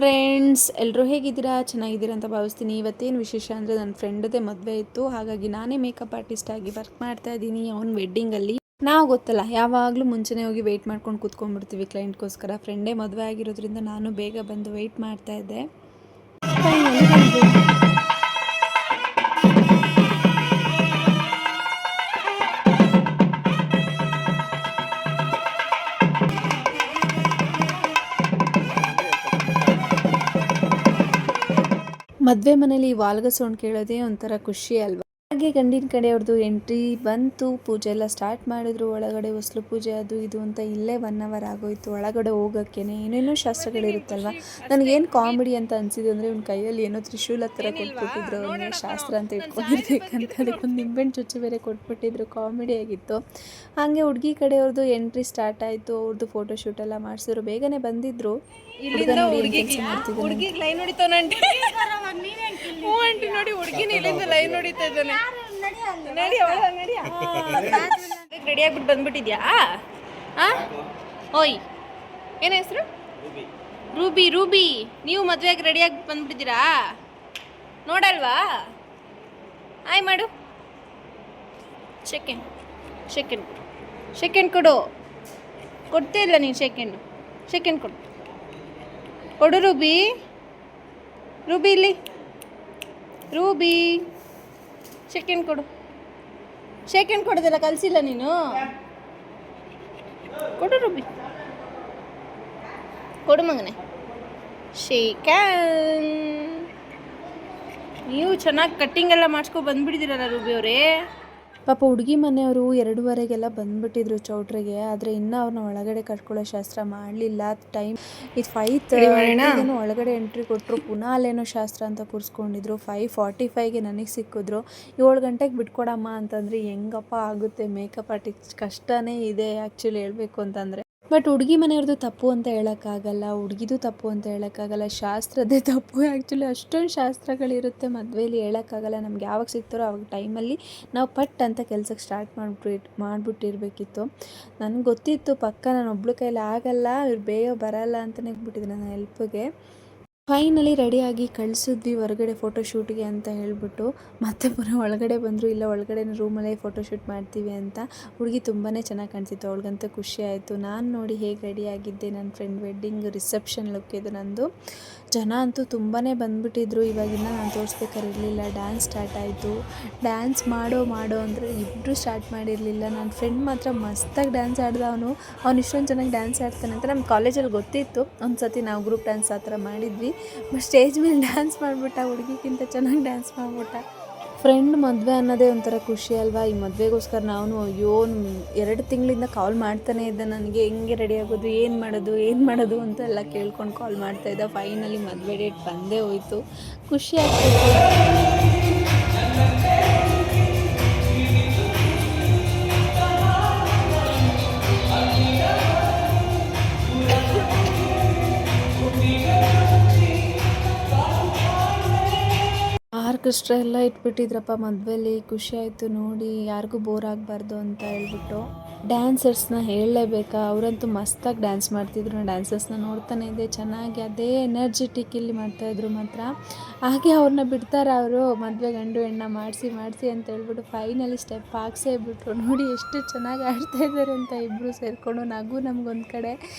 Friends ಎಲ್ಲರೂ ಹೇಗಿದ್ದೀರಾ? ಚೆನ್ನಾಗಿದ್ದೀರಾ ಅಂತ ಭಾವಿಸ್ತೀನಿ. ಇವತ್ತೇನು ವಿಶೇಷ ಅಂದರೆ ನನ್ನ ಫ್ರೆಂಡದೇ ಮದುವೆ ಇತ್ತು. ಹಾಗಾಗಿ ನಾನೇ ಮೇಕಪ್ ಆರ್ಟಿಸ್ಟ್ ಆಗಿ ವರ್ಕ್ ಮಾಡ್ತಾ ಇದ್ದೀನಿ ಅವ್ನ ವೆಡ್ಡಿಂಗಲ್ಲಿ. ನಾವು ಗೊತ್ತಲ್ಲ, ಯಾವಾಗಲೂ ಮುಂಚೆನೇ ಹೋಗಿ ವೆಯ್ಟ್ ಮಾಡ್ಕೊಂಡು ಕೂತ್ಕೊಂಡ್ಬಿಡ್ತೀವಿ ಕ್ಲೈಂಟ್ಗೋಸ್ಕರ. ಫ್ರೆಂಡೇ ಮದುವೆ ಆಗಿರೋದ್ರಿಂದ ನಾನು ಬೇಗ ಬಂದು ವೆಯ್ಟ್ ಮಾಡ್ತಾ ಇದ್ದೆ. ಮದುವೆ ಮನೇಲಿ ವಾಲ್ಗ ಸೌಂಡ್ ಕೇಳೋದೇ ಒಂಥರ ಖುಷಿ ಅಲ್ವಾ? ಹಾಗೆ ಗಂಡಿನ ಕಡೆಯವ್ರದ್ದು ಎಂಟ್ರಿ ಬಂತು, ಪೂಜೆ ಎಲ್ಲ ಸ್ಟಾರ್ಟ್ ಮಾಡಿದ್ರು. ಒಳಗಡೆ ಹೊಸ್ಲು ಪೂಜೆ ಅದು ಇದು ಅಂತ ಇಲ್ಲೇ 1 ಅವರ್ ಆಗೋಯ್ತು. ಒಳಗಡೆ ಹೋಗೋಕ್ಕೇನೆ ಏನೇನೋ ಶಾಸ್ತ್ರಗಳಿರುತ್ತಲ್ವ. ನನಗೇನು ಕಾಮಿಡಿ ಅಂತ ಅನಿಸಿದ್ದು ಅಂದರೆ ಇವ್ನ ಕೈಯಲ್ಲಿ ಏನೋ ತ್ರಿಶೂಲ ಥರ ಕೊಟ್ಬಿಟ್ಟಿದ್ರು. ಅವನಿಗೆ ಶಾಸ್ತ್ರ ಅಂತ ಇಟ್ಕೊಂಡಿರ್ಬೇಕಂತ ಅದಕ್ಕೊಂದು ನಿಂಬೆಹಣ್ಣು ಚುಚ್ಚು ಬೇರೆ ಕೊಟ್ಬಿಟ್ಟಿದ್ರು. ಕಾಮಿಡಿ ಆಗಿತ್ತು. ಹಾಗೆ ಹುಡುಗಿ ಕಡೆಯವ್ರದ್ದು ಎಂಟ್ರಿ ಸ್ಟಾರ್ಟ್ ಆಯಿತು. ಅವ್ರದ್ದು ಫೋಟೋಶೂಟ್ ಎಲ್ಲ ಮಾಡಿಸಿದ್ರು. ಬೇಗನೆ ಬಂದಿದ್ರು. ಹುಡುಗಿಗೆ ಲೈನ್ ಹೊಡಿತಾನಂಟಿ. ಹ್ಞೂ ಆಂಟಿ ನೋಡಿ, ಹುಡುಗಿನ ಇಲ್ಲಿಂದ ಲೈನ್ ಹೊಡಿತಾ ಇದ್ದಾನೆ. ನಡಿ ರೆಡಿ ಆಗ್ಬಿಟ್ಟು ಬಂದ್ಬಿಟ್ಟಿದ್ಯಾ? ಓಯ್, ಏನ ಹೆಸರು? ರೂಬಿ. ರೂಬಿ, ನೀವು ಮದುವೆಗೆ ರೆಡಿಯಾಗಿ ಬಂದ್ಬಿಟ್ಟಿದ್ದೀರಾ? ನೋಡಲ್ವಾ? ಆಯ್ ಮಾಡು. ಸೆಕೆಂಡ್ ಕೊಡು. ಕೊಡ್ತೇ ಇಲ್ಲ ನೀನು. ಸೆಕೆಂಡ್ ಕೊಡು ರೂಬಿ. ಇಲ್ಲಿ ರೂಬಿ, ಸೆಕೆಂಡ್ ಕೊಡೋದೆಲ್ಲ ಕಲಿಸಿಲ್ಲ ನೀನು. ಕೊಡು ರೂಬಿ, ಕೊಡು ಮಗನೇ. ನೀವು ಚೆನ್ನಾಗಿ ಕಟ್ಟಿಂಗ್ ಎಲ್ಲ ಮಾಡಿಸ್ಕೊ ಬಂದ್ಬಿಟ್ಟಿದ್ದೀರಲ್ಲ ರೂಬಿ ಅವರೇ. ಪಾಪ ಹುಡುಗಿ ಮನೆಯವರು 2:30ಗೆಲ್ಲ ಬಂದ್ಬಿಟ್ಟಿದ್ರು ಚೌಟ್ರಿಗೆ. ಆದರೆ ಇನ್ನೂ ಅವ್ರನ್ನ ಒಳಗಡೆ ಕರ್ಕೊಳ್ಳೋ ಶಾಸ್ತ್ರ ಮಾಡಲಿಲ್ಲ. ಟೈಮ್ ಇದು 5:30 ಒಳಗಡೆ ಎಂಟ್ರಿ ಕೊಟ್ಟರು. ಪುನಃ ಅಲ್ಲೇನೋ ಶಾಸ್ತ್ರ ಅಂತ ಕೂರಿಸ್ಕೊಂಡಿದ್ರು. 5:45ಗೆ ನನಗೆ ಸಿಕ್ಕಿದ್ರು. 7 ಗಂಟೆಗೆ ಬಿಟ್ಕೊಡಮ್ಮ ಅಂತಂದರೆ ಹೆಂಗಪ್ಪ ಆಗುತ್ತೆ? ಮೇಕಪ್ ಆರ್ಟಿಸ್ಟ್ ಕಷ್ಟನೇ ಇದೆ ಆ್ಯಕ್ಚುಲಿ ಹೇಳಬೇಕು ಅಂತಂದರೆ. ಬಟ್ ಹುಡುಗಿ ಮನೆಯವ್ರದ್ದು ತಪ್ಪು ಅಂತ ಹೇಳೋಕ್ಕಾಗಲ್ಲ, ಹುಡುಗಿದು ತಪ್ಪು ಅಂತ ಹೇಳೋಕ್ಕಾಗಲ್ಲ, ಶಾಸ್ತ್ರದ್ದೇ ತಪ್ಪು. ಆ್ಯಕ್ಚುಲಿ ಅಷ್ಟೊಂದು ಶಾಸ್ತ್ರಗಳಿರುತ್ತೆ ಮದುವೆಯಲ್ಲಿ, ಹೇಳೋಕ್ಕಾಗಲ್ಲ. ನಮ್ಗೆ ಯಾವಾಗ ಸಿಗ್ತಾರೋ ಆವಾಗ ಟೈಮಲ್ಲಿ ನಾವು ಪಟ್ ಅಂತ ಕೆಲಸಕ್ಕೆ ಸ್ಟಾರ್ಟ್ ಮಾಡಿಬಿಟ್ಟಿರ್ಬೇಕಿತ್ತು. ನನಗೆ ಗೊತ್ತಿತ್ತು ಪಕ್ಕ ನಾನು ಒಬ್ಳು ಕೈಲಿ ಆಗಲ್ಲ, ಇವ್ರು ಬೇಗ ಬರಲ್ಲ ಅಂತಲೇ ಬಿಟ್ಟಿದ್ದೆ ನನ್ನ ಹೆಲ್ಪ್ಗೆ. ಫೈನಲಿ ರೆಡಿಯಾಗಿ ಕಳಿಸಿದ್ವಿ ಹೊರಗಡೆ ಫೋಟೋಶೂಟ್ಗೆ ಅಂತ ಹೇಳಿಬಿಟ್ಟು. ಮತ್ತೆ ಪುನಃ ಒಳಗಡೆ ಬಂದರು. ಇಲ್ಲ ಒಳಗಡೆ ರೂಮಲ್ಲೇ ಫೋಟೋಶೂಟ್ ಮಾಡ್ತೀವಿ ಅಂತ. ಹುಡುಗಿ ತುಂಬಾ ಚೆನ್ನಾಗಿ ಕಾಣಿಸಿತ್ತು, ಅವಳಿಗಂತೂ ಖುಷಿ ಆಯಿತು. ನಾನು ನೋಡಿ ಹೇಗೆ ರೆಡಿಯಾಗಿದ್ದೆ, ನನ್ನ ಫ್ರೆಂಡ್ ವೆಡ್ಡಿಂಗ್ ರಿಸೆಪ್ಷನ್ ಲುಕ್ ಇದು ನಂದು. ಜನ ಅಂತೂ ತುಂಬಾ ಬಂದುಬಿಟ್ಟಿದ್ರು. ಇವಾಗಿನ್ನ ನಾನು ತೋರಿಸ್ಬೇಕಾಗಿರಲಿಲ್ಲ. ಡ್ಯಾನ್ಸ್ ಸ್ಟಾರ್ಟ್ ಆಯಿತು. ಡ್ಯಾನ್ಸ್ ಮಾಡೋ ಅಂದರೆ ಇಬ್ಬರು ಸ್ಟಾರ್ಟ್ ಮಾಡಿರಲಿಲ್ಲ. ನನ್ನ ಫ್ರೆಂಡ್ ಮಾತ್ರ ಮಸ್ತಾಗಿ ಡ್ಯಾನ್ಸ್ ಆಡ್ದ. ಅವನು ಇಷ್ಟೊಂದು ಚೆನ್ನಾಗಿ ಡ್ಯಾನ್ಸ್ ಆಡ್ತಾನೆ ಅಂತ ನಮ್ಮ ಕಾಲೇಜಲ್ಲಿ ಗೊತ್ತಿತ್ತು. ಒಂದು ಸತಿ ನಾವು ಗ್ರೂಪ್ ಡ್ಯಾನ್ಸ್ ಆ ಥರ ಮಾಡಿದ್ವಿ. ಬಟ್ ಸ್ಟೇಜ್ ಮೇಲೆ ಡ್ಯಾನ್ಸ್ ಮಾಡಿಬಿಟ್ಟ, ಹುಡುಗಿಗಿಂತ ಚೆನ್ನಾಗಿ ಡ್ಯಾನ್ಸ್ ಮಾಡಿಬಿಟ್ಟ. ಫ್ರೆಂಡ್ ಮದುವೆ ಅನ್ನೋದೇ ಒಂಥರ ಖುಷಿ ಅಲ್ವಾ? ಈ ಮದುವೆಗೋಸ್ಕರ ನಾನು 2 ತಿಂಗಳಿಂದ ಕಾಲ್ ಮಾಡ್ತಾನೆ ಇದ್ದೆ. ನನಗೆ ಹೆಂಗೆ ರೆಡಿ ಆಗೋದು, ಏನು ಮಾಡೋದು ಅಂತೆಲ್ಲ ಕೇಳ್ಕೊಂಡು ಕಾಲ್ ಮಾಡ್ತಾಯಿದ್ದೆ. ಫೈನಲಿ ಮದುವೆ ಡೇಟ್ ಬಂದೇ ಹೋಯಿತು. ಖುಷಿ ಆಗ್ತಿತ್ತು. ಆರ್ಕೆಸ್ಟ್ರಾ ಎಲ್ಲ ಇಟ್ಬಿಟ್ಟಿದ್ರಪ್ಪ ಮದುವೆಲಿ. ಖುಷಿ ಆಯಿತು ನೋಡಿ, ಯಾರಿಗೂ ಬೋರ್ ಆಗಬಾರ್ದು ಅಂತ ಹೇಳ್ಬಿಟ್ಟು. ಡ್ಯಾನ್ಸರ್ಸ್ನ ಹೇಳಲೇಬೇಕಾ? ಅವರಂತೂ ಮಸ್ತಾಗಿ ಡ್ಯಾನ್ಸ್ ಮಾಡ್ತಿದ್ರು. ನಾನು ಡ್ಯಾನ್ಸರ್ಸ್ನ ನೋಡ್ತಾನೆ ಇದ್ದೆ. ಚೆನ್ನಾಗಿ ಅದೇ ಎನರ್ಜೆಟಿಕ್ ಇಲ್ಲಿ ಮಾಡ್ತಾಯಿದ್ರು ಮಾತ್ರ. ಹಾಗೆ ಅವ್ರನ್ನ ಬಿಡ್ತಾರೆ ಅವರು ಮದುವೆ ಗಂಡು ಹೆಣ್ಣ ಮಾಡಿಸಿ ಅಂತ ಹೇಳ್ಬಿಟ್ಟು ಫೈನಲಿ ಸ್ಟೆಪ್ ಹಾಕ್ಸೇ ಬಿಟ್ರು. ನೋಡಿ ಎಷ್ಟು ಚೆನ್ನಾಗಿ ಆಡ್ತಾಯಿದ್ದಾರೆ ಅಂತ. ಇಬ್ಬರು ಸೇರಿಕೊಂಡು ನಗು ನಮಗೊಂದು ಕಡೆ,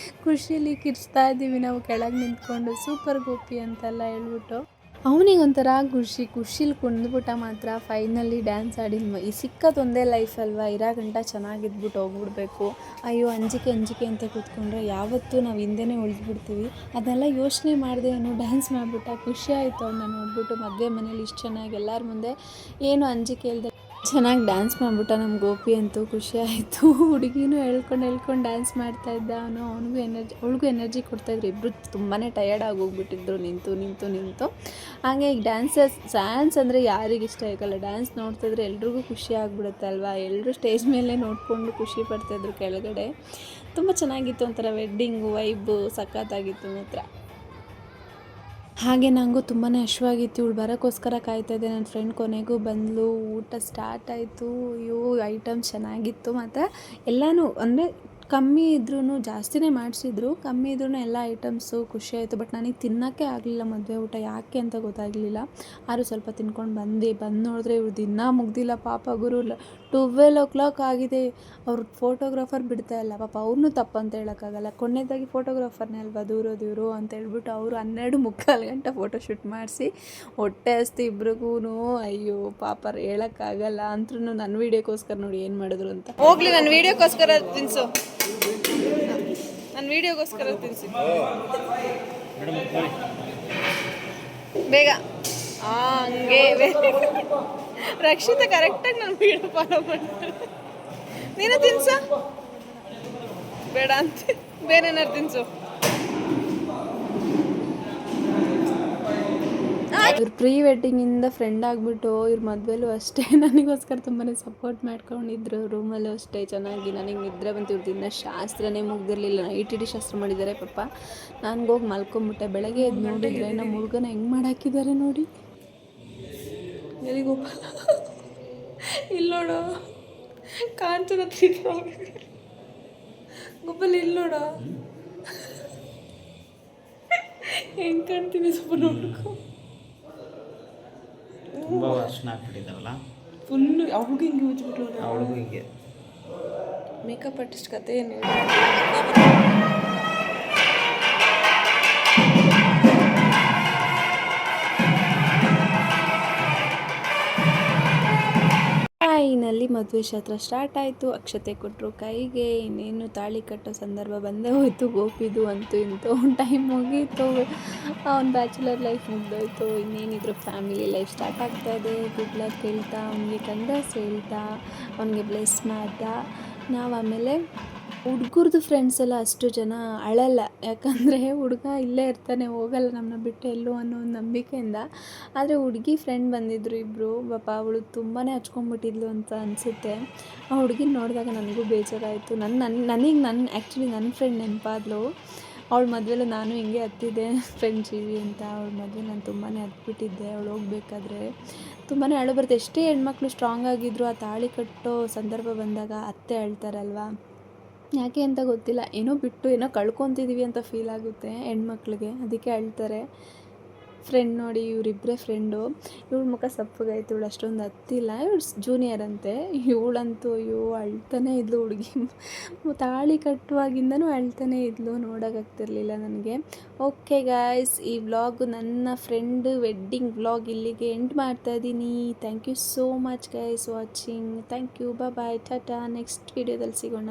ಖುಷಿಲಿ ಕಿರ್ಚ್ತಾ ಇದ್ದೀವಿ ನಾವು ಕೆಳಗೆ ನಿಂತ್ಕೊಂಡು. ಸೂಪರ್ ಗೋಪಿ ಅಂತೆಲ್ಲ ಹೇಳ್ಬಿಟ್ಟು. ಅವನಿಗೊಂಥರ ಖುಷಿಲಿ ಕುಂದ್ಬಿಟ್ಟ ಮಾತ್ರ. ಫೈನಲಿ ಡ್ಯಾನ್ಸ್ ಆಡಿ ಈ ಸಿಕ್ಕದೊಂದೇ ಲೈಫ್ ಅಲ್ವಾ, ಇರೋ ಗಂಟ ಚೆನ್ನಾಗಿದ್ಬಿಟ್ಟು ಹೋಗ್ಬಿಡ್ಬೇಕು. ಅಯ್ಯೋ ಅಂಜಿಕೆ ಅಂತ ಕೂತ್ಕೊಂಡ್ರೆ ಯಾವತ್ತೂ ನಾವು ಹಿಂದೆನೇ ಉಳಿದ್ಬಿಡ್ತೀವಿ. ಅದೆಲ್ಲ ಯೋಚನೆ ಮಾಡಿದೆ. ಅವನು ಡ್ಯಾನ್ಸ್ ಮಾಡಿಬಿಟ್ಟ. ಖುಷಿ ಆಯಿತು ಅವನ್ನ ನೋಡಿಬಿಟ್ಟು. ಮದುವೆ ಮನೇಲಿ ಇಷ್ಟು ಚೆನ್ನಾಗಿ ಎಲ್ಲರ ಮುಂದೆ ಏನು ಅಂಜಿಕೆ ಇಲ್ಲದೆ ಚೆನ್ನಾಗಿ ಡ್ಯಾನ್ಸ್ ಮಾಡಿಬಿಟ್ಟ ನಮ್ಮ ಗೋಪಿ ಅಂತೂ. ಖುಷಿ ಆಯಿತು. ಹುಡುಗಿನೂ ಹೇಳ್ಕೊಂಡು ಡ್ಯಾನ್ಸ್ ಮಾಡ್ತಾಯಿದ್ದ. ಅವಳಿಗೂ ಎನರ್ಜಿ ಕೊಡ್ತಾಯಿದ್ರು. ಇಬ್ಬರು ತುಂಬಾ ಟಯರ್ಡ್ ಆಗೋಗ್ಬಿಟ್ಟಿದ್ರು ನಿಂತು. ಹಾಗೆ ಈಗ ಡ್ಯಾನ್ಸ್ ಅಂದರೆ ಯಾರಿಗಿಷ್ಟ ಆಗಲ್ಲ? ಡ್ಯಾನ್ಸ್ ನೋಡ್ತಿದ್ರೆ ಎಲ್ರಿಗೂ ಖುಷಿ ಆಗಿಬಿಡುತ್ತೆ ಅಲ್ವಾ? ಎಲ್ಲರೂ ಸ್ಟೇಜ್ ಮೇಲೆ ನೋಡಿಕೊಂಡು ಖುಷಿ ಪಡ್ತಾಯಿದ್ರು ಕೆಳಗಡೆ. ತುಂಬ ಚೆನ್ನಾಗಿತ್ತು. ಒಂಥರ ವೆಡ್ಡಿಂಗು ವೈಬು ಸಖತ್ತಾಗಿತ್ತು ಮಾತ್ರ. ಹಾಗೆ ನನಗೂ ತುಂಬಾ ಹಶ್ವಾಗಿತ್ತು. ಇವಳು ಬರೋಕ್ಕೋಸ್ಕರ ಕಾಯ್ತಾಯಿದ್ದೆ. ನನ್ನ ಫ್ರೆಂಡ್ ಕೊನೆಗೂ ಬಂದಳು. ಊಟ ಸ್ಟಾರ್ಟ್ ಆಯಿತು. ಐಟಮ್ ಚೆನ್ನಾಗಿತ್ತು. ಮತ್ತು ಎಲ್ಲನೂ ಅಂದರೆ ಕಮ್ಮಿ ಇದ್ರೂ ಜಾಸ್ತಿನೇ ಮಾಡಿಸಿದ್ರು, ಕಮ್ಮಿ ಇದ್ರೂ ಎಲ್ಲ ಐಟಮ್ಸು ಖುಷಿ ಆಯಿತು. ಬಟ್ ನನಗೆ ತಿನ್ನೋಕ್ಕೆ ಆಗಲಿಲ್ಲ ಮದುವೆ ಊಟ, ಯಾಕೆ ಅಂತ ಗೊತ್ತಾಗಲಿಲ್ಲ. ಆದರೂ ಸ್ವಲ್ಪ ತಿನ್ಕೊಂಡು ಬಂದು ನೋಡಿದ್ರೆ ಇವ್ರು ದಿನ ಮುಗ್ದಿಲ್ಲ ಪಾಪ ಗುರು. 12 ಆಗಿದೆ. ಅವ್ರು ಫೋಟೋಗ್ರಾಫರ್ ಬಿಡ್ತಾ ಇಲ್ಲ ಪಾಪ, ಅವ್ರನ್ನೂ ತಪ್ಪಂತ ಹೇಳೋಕ್ಕಾಗಲ್ಲ. ಕೊನೆಯದಾಗಿ ಫೋಟೋಗ್ರಾಫರ್ನೇ ಅಲ್ವಾ ದೂರೋದು ಇವರು ಅಂತ ಹೇಳ್ಬಿಟ್ಟು ಅವರು 12 ಗಂಟೆ ಫೋಟೋ ಶೂಟ್ ಮಾಡಿಸಿ ಹೊಟ್ಟೆ ಹಸ್ತು ಇಬ್ರಿಗೂ. ಅಯ್ಯೋ ಪಾಪ ಹೇಳೋಕ್ಕಾಗಲ್ಲ. ಅಂದ್ರೂ ನನ್ನ ವೀಡಿಯೋಕ್ಕೋಸ್ಕರ ನೋಡಿ ಏನು ಮಾಡಿದ್ರು ಅಂತ. ಹೋಗ್ಲಿ, ನನ್ನ ವೀಡಿಯೋಕ್ಕೋಸ್ಕರ ತಿನ್ಸು, ನನ್ನ ವೀಡಿಯೋಗೋಸ್ಕರ ತಿನ್ಸಿ ಬೇಗ. ಹಂಗೆ ರಕ್ಷಿತ ಕರೆಕ್ಟಾಗಿ ನನ್ನ ವೀಡಿಯೋ ಫಾಲೋ ಮಾಡ್ತಾರೆ. ನೀನು ತಿನ್ಸ, ಬೇಡ ಅಂತ ಬೇರೆ ಏನಾರು ತಿನ್ಸು. ಇವ್ರು ಪ್ರೀ ವೆಡ್ಡಿಂಗಿಂದ ಫ್ರೆಂಡ್ ಆಗಿಬಿಟ್ಟು ಇವ್ರ ಮದುವೆಲೂ ಅಷ್ಟೇ ನನಗೋಸ್ಕರ ತುಂಬಾ ಸಪೋರ್ಟ್ ಮಾಡ್ಕೊಂಡಿದ್ರು. ರೂಮಲ್ಲೂ ಅಷ್ಟೇ ಚೆನ್ನಾಗಿ ನನಗೆ ನಿದ್ರೆ ಬಂತು. ಇವ್ರದ್ದು ಇನ್ನೂ ಶಾಸ್ತ್ರನೇ ಮುಗ್ದಿರಲಿಲ್ಲ, ನೈಟ್ ಇಡೀ ಶಾಸ್ತ್ರ ಮಾಡಿದ್ದಾರೆ ಪಾಪ. ನನಗೋಗಿ ಮಲ್ಕೊಂಬಿಟ್ಟೆ. ಬೆಳಗ್ಗೆ ಎದ್ದು ನೋಡಿದ್ರೆ ನಮ್ಮ ಹುಡುಗನ ಹೆಂಗೆ ಮಾಡಾಕಿದ್ದಾರೆ ನೋಡಿ. ಎಲ್ಲಿಗೋಪ ಇಲ್ಲಿ ನೋಡು, ಕಾಂಚನ ಗೋಪಾಲ್ ಇಲ್ಲಿ ನೋಡ ಹೆಂಗೆ ಕಾಣ್ತೀನಿ, ಸ್ವಲ್ಪ ನೋಡ್ಕೊ. ತುಂಬ ವರ್ಷ ಆಗ್ಬಿಟ್ಟಿದ್ದಾವಲ್ಲ, ಫುಲ್ಲು ಅವ್ಳಿಗೂ ಹಿಂಗೆ ಉಜ್ಬಿಟ್ರು. ಅವಳಿಗೂ ಹೀಗೆ ಮೇಕಪ್ ಆರ್ಟಿಸ್ಟ್ ಕತೆ ಏನು ಫೈನಲ್ಲಿ ಮದುವೆ ಶಾಸ್ತ್ರ ಸ್ಟಾರ್ಟ್ ಆಯಿತು. ಅಕ್ಷತೆ ಕೊಟ್ಟರು ಕೈಗೆ. ಇನ್ನೇನು ತಾಳಿ ಕಟ್ಟೋ ಸಂದರ್ಭ ಬಂದೇ ಹೋಯಿತು. ಗೋಪಿದು ಅಂತೂ ಇಂತೂ ಟೈಮ್ ಮುಗೀತು. ಅವ್ನ ಬ್ಯಾಚುಲರ್ ಲೈಫ್ ಮುಗ್ದೋಯ್ತು. ಇನ್ನೇನಿದ್ರು ಫ್ಯಾಮಿಲಿ ಲೈಫ್ ಸ್ಟಾರ್ಟ್ ಆಗ್ತಾಯಿದೆ. ಗುಡ್ ಲಕ್ ಹೇಳ್ತಾ, ಅವನಿಗೆ ಕಂಗ್ರಾಟ್ಸ್ ಹೇಳ್ತಾ, ಅವನಿಗೆ ಬ್ಲೆಸ್ ಮಾಡ್ತಾ ನಾವು ಆಮೇಲೆ ಹುಡುಗರದು ಫ್ರೆಂಡ್ಸ್ ಎಲ್ಲ ಅಷ್ಟು ಜನ ಅಳಲ್ಲ. ಯಾಕಂದರೆ ಹುಡುಗ ಇಲ್ಲೇ ಇರ್ತಾನೆ, ಹೋಗಲ್ಲ ನಮ್ಮನ್ನ ಬಿಟ್ಟು ಎಲ್ಲೋ ಅನ್ನೋ ಒಂದು ನಂಬಿಕೆಯಿಂದ. ಆದರೆ ಹುಡುಗಿ ಫ್ರೆಂಡ್ ಬಂದಿದ್ದರು ಇಬ್ಬರು. ಪಾಪ ಅವಳು ತುಂಬಾ ಹಚ್ಕೊಂಡ್ಬಿಟ್ಟಿದ್ಲು ಅಂತ ಅನಿಸುತ್ತೆ. ಆ ಹುಡುಗಿನ ನೋಡಿದಾಗ ನನಗೂ ಬೇಜಾರಾಯಿತು. ಆ್ಯಕ್ಚುಲಿ ನನ್ನ ಫ್ರೆಂಡ್ ನೆನಪಾದ್ಲು. ಅವಳ ಮದುವೆಲೂ ನಾನು ಹಿಂಗೆ ಹತ್ತಿದ್ದೆ, ಫ್ರೆಂಡ್ ಜೀವಿ ಅಂತ. ಅವಳ ಮದುವೆ ನಾನು ತುಂಬಾ ಹತ್ಬಿಟ್ಟಿದ್ದೆ. ಅವಳು ಹೋಗ್ಬೇಕಾದ್ರೆ ತುಂಬಾ ಅಳು ಬರುತ್ತೆ. ಎಷ್ಟೇ ಹೆಣ್ಮಕ್ಳು ಸ್ಟ್ರಾಂಗ್ ಆಗಿದ್ರು ಆ ತಾಳಿ ಕಟ್ಟೋ ಸಂದರ್ಭ ಬಂದಾಗ ಅತ್ತೆ ಅಳ್ತಾರಲ್ವ, ಯಾಕೆ ಅಂತ ಗೊತ್ತಿಲ್ಲ. ಏನೋ ಬಿಟ್ಟು ಏನೋ ಕಳ್ಕೊತಿದ್ದೀವಿ ಅಂತ ಫೀಲ್ ಆಗುತ್ತೆ ಹೆಣ್ಮಕ್ಳಿಗೆ, ಅದಕ್ಕೆ ಅಳ್ತಾರೆ. ಫ್ರೆಂಡ್ ನೋಡಿ, ಇವರಿಬ್ಬರೇ ಫ್ರೆಂಡು. ಇವಳ ಮುಖ ಸಪ್ಪಗಾಯ್ತು, ಇವಳು ಅಷ್ಟೊಂದು ಹತ್ತಿಲ್ಲ. ಇವಳು ಜೂನಿಯರ್ ಅಂತೆ. ಇವಳಂತೂ ಅಯ್ಯೋ ಅಳ್ತಾನೆ ಇದ್ಲು. ಹುಡುಗಿ ತಾಳಿ ಕಟ್ಟುವಾಗಿಂದನೂ ಅಳ್ತಾನೆ ಇದ್ಲು, ನೋಡೋಕ್ಕಾಗ್ತಿರ್ಲಿಲ್ಲ ನನಗೆ. ಓಕೆ ಗಾಯ್ಸ್, ಈ ವ್ಲಾಗು ನನ್ನ ಫ್ರೆಂಡ್ ವೆಡ್ಡಿಂಗ್ ವ್ಲಾಗ್ ಇಲ್ಲಿಗೆ ಎಂಡ್ ಮಾಡ್ತಾ ಇದ್ದೀನಿ. Thank you so much guys watching. Thank you, bye, tata. Next ವೀಡಿಯೋದಲ್ಲಿ ಸಿಗೋಣ.